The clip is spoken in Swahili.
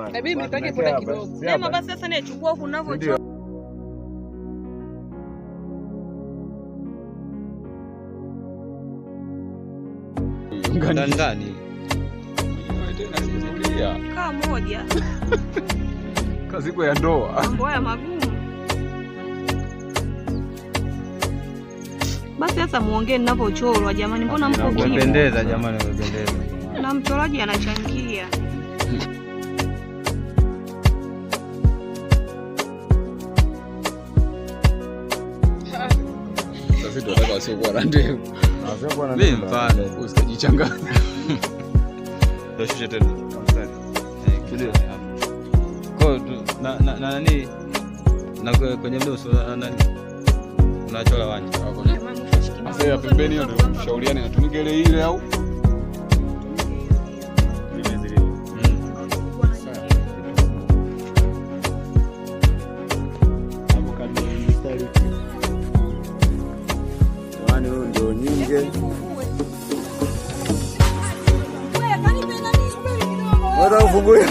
Bibi mnipake poda kidogo. Sema basi sasa nichukua huko unavyochukua. Ndani. Tena sikia. Kama moja. Kazi kwa ya ndoa. Mambo haya magumu. Basi sasa muongee ninavyochorwa jamani, mbona mko kimya? Umependeza jamani, umependeza. Na mchoraji anachangia. Sasa tunataka wasiokuwa na ndevu. Wasiokuwa na ndevu. Mimi mfano usijichanganye. Ndio tena. Mstari. Kidogo hapo. Kwa nani? Na kwenye mdoso nani? Unachora wani. Sasa ya pembeni hiyo ndio kushauriana inatumika ile au? Wani ndio nyingi. Wada ufungue.